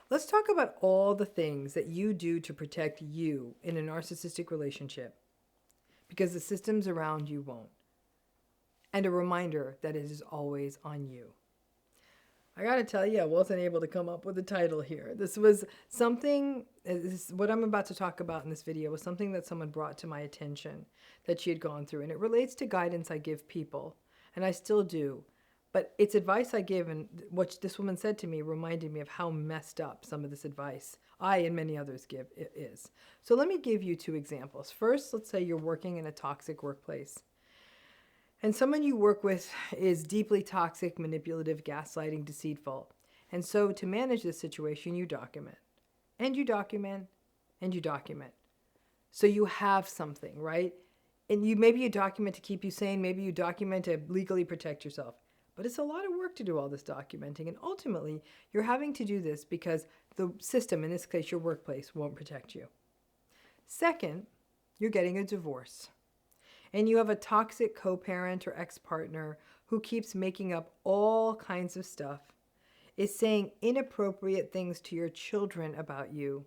Let's talk about all the things that you do to protect you in a narcissistic relationship, because the systems around you won't. And a reminder that it is always on you. I gotta tell you, I wasn't able to come up with a title here. This was something, what I'm about to talk about in this video was something that someone brought to my attention that she had gone through. And it relates to guidance I give people, and I still do. But it's advice I give, and what this woman said to me reminded me of how messed up some of this advice I and many others give is. So let me give you two examples. First, let's say you're working in a toxic workplace, and someone you work with is deeply toxic, manipulative, gaslighting, deceitful. And so to manage this situation, you document. And you document. And you document. So you have something, right? And maybe you document to keep you sane. Maybe you document to legally protect yourself. But it's a lot of work to do all this documenting. And ultimately, you're having to do this because the system, in this case your workplace, won't protect you. Second, you're getting a divorce. And you have a toxic co-parent or ex-partner who keeps making up all kinds of stuff, is saying inappropriate things to your children about you,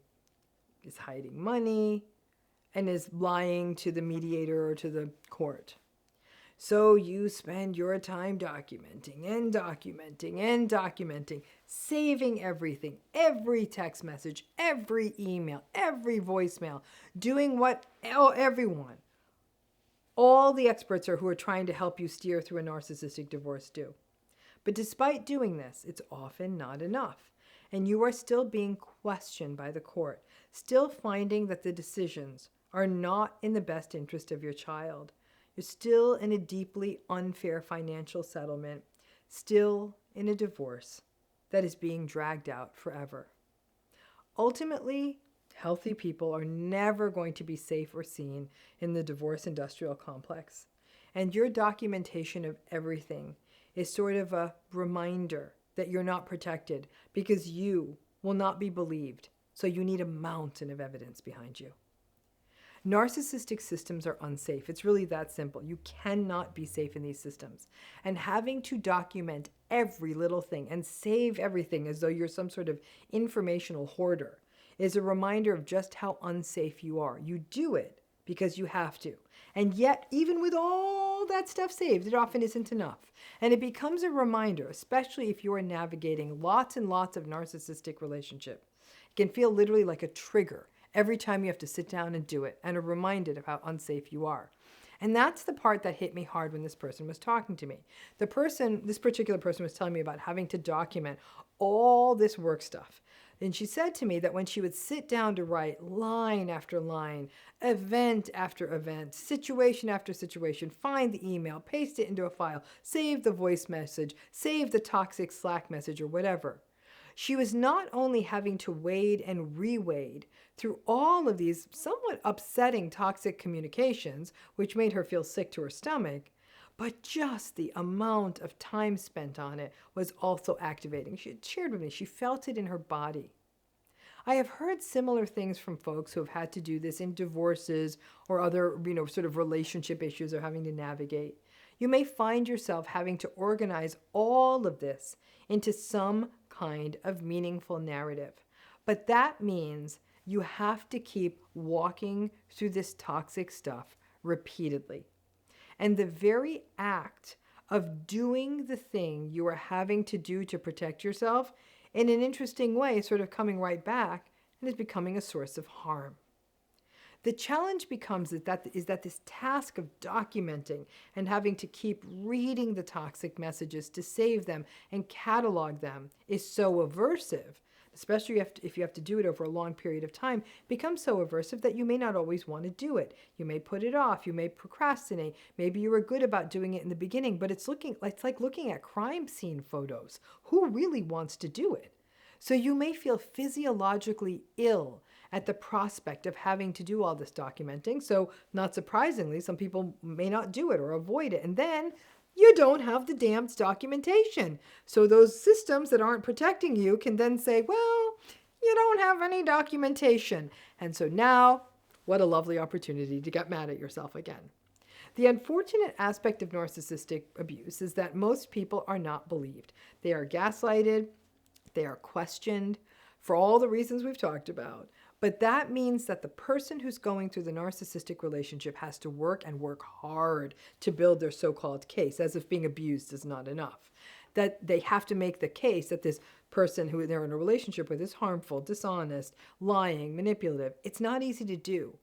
is hiding money, and is lying to the mediator or to the court. So you spend your time documenting and documenting and documenting, saving everything, every text message, every email, every voicemail, doing what everyone, all the experts who are trying to help you steer through a narcissistic divorce do. But despite doing this, it's often not enough. And you are still being questioned by the court, still finding that the decisions are not in the best interest of your child. You're still in a deeply unfair financial settlement, still in a divorce that is being dragged out forever. Ultimately, healthy people are never going to be safe or seen in the divorce industrial complex. And your documentation of everything is sort of a reminder that you're not protected because you will not be believed. So you need a mountain of evidence behind you. Narcissistic systems are unsafe. It's really that simple. You cannot be safe in these systems. And having to document every little thing and save everything as though you're some sort of informational hoarder is a reminder of just how unsafe you are. You do it because you have to. And yet, even with all that stuff saved, it often isn't enough. And it becomes a reminder, especially if you are navigating lots and lots of narcissistic relationships. It can feel literally like a trigger every time you have to sit down and do it, and are reminded of how unsafe you are. And that's the part that hit me hard when this person was talking to me. This particular person was telling me about having to document all this work stuff. And she said to me that when she would sit down to write line after line, event after event, situation after situation, find the email, paste it into a file, save the voice message, save the toxic Slack message or whatever, she was not only having to wade and re-wade through all of these somewhat upsetting toxic communications, which made her feel sick to her stomach, but just the amount of time spent on it was also activating. She had shared with me, she felt it in her body. I have heard similar things from folks who have had to do this in divorces or other, sort of relationship issues they're having to navigate. You may find yourself having to organize all of this into some kind of meaningful narrative. But that means you have to keep walking through this toxic stuff repeatedly. And the very act of doing the thing you are having to do to protect yourself, in an interesting way, sort of coming right back and is becoming a source of harm. The challenge becomes that this task of documenting and having to keep reading the toxic messages to save them and catalog them is so aversive, especially if you have to do it over a long period of time, becomes so aversive that you may not always want to do it. You may put it off. You may procrastinate. Maybe you were good about doing it in the beginning, but it's like looking at crime scene photos. Who really wants to do it? So you may feel physiologically ill at the prospect of having to do all this documenting. So not surprisingly, some people may not do it or avoid it. And then you don't have the damn documentation. So those systems that aren't protecting you can then say, well, you don't have any documentation. And so now, what a lovely opportunity to get mad at yourself again. The unfortunate aspect of narcissistic abuse is that most people are not believed. They are gaslighted. They are questioned. for all the reasons we've talked about. But that means that the person who's going through the narcissistic relationship has to work and work hard to build their so-called case, as if being abused is not enough. That they have to make the case that this person who they're in a relationship with is harmful, dishonest, lying, manipulative. It's not easy to do.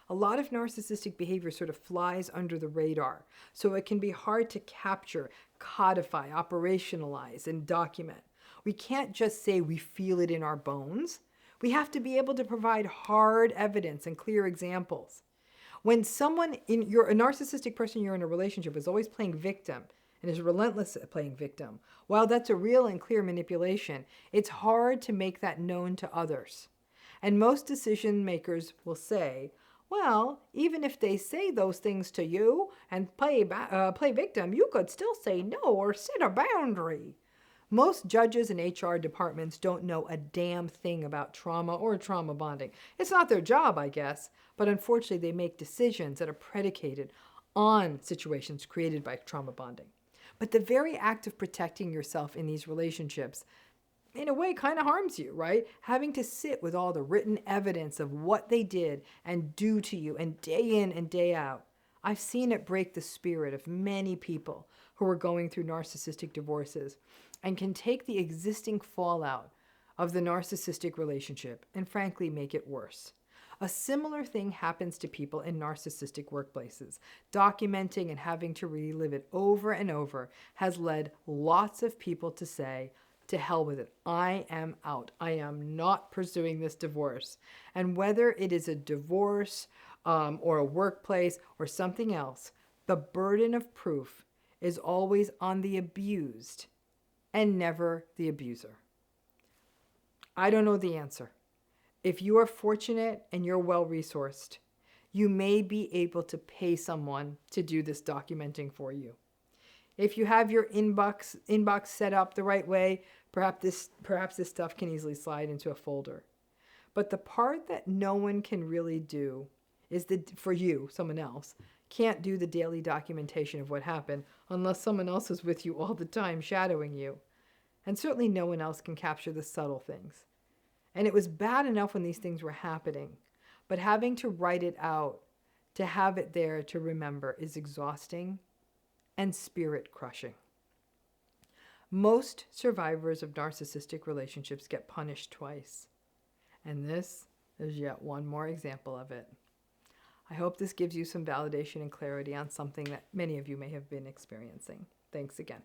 A lot of narcissistic behavior sort of flies under the radar, so it can be hard to capture, codify, operationalize, and document. We can't just say we feel it in our bones. We have to be able to provide hard evidence and clear examples. When someone you're a narcissistic person you're in a relationship is always playing victim and is relentless at playing victim, while that's a real and clear manipulation, it's hard to make that known to others. And most decision makers will say, well, even if they say those things to you and play victim, you could still say no or set a boundary. Most judges and HR departments don't know a damn thing about trauma or trauma bonding. It's not their job, I guess, but unfortunately they make decisions that are predicated on situations created by trauma bonding. But the very act of protecting yourself in these relationships, in a way, kind of harms you, right? Having to sit with all the written evidence of what they did and do to you, and day in and day out. I've seen it break the spirit of many people who are going through narcissistic divorces and can take the existing fallout of the narcissistic relationship and frankly make it worse. A similar thing happens to people in narcissistic workplaces. Documenting and having to relive it over and over has led lots of people to say, to hell with it. I am out. I am not pursuing this divorce. And whether it is a divorce or a workplace or something else, the burden of proof is always on the abused and never the abuser. I don't know the answer. If you are fortunate and you're well-resourced, you may be able to pay someone to do this documenting for you. If you have your inbox set up the right way, perhaps this stuff can easily slide into a folder. But the part that no one can really do is for you, someone else, can't do the daily documentation of what happened unless someone else is with you all the time shadowing you. And certainly no one else can capture the subtle things. And it was bad enough when these things were happening, but having to write it out, to have it there to remember, is exhausting and spirit crushing. Most survivors of narcissistic relationships get punished twice. And this is yet one more example of it. I hope this gives you some validation and clarity on something that many of you may have been experiencing. Thanks again.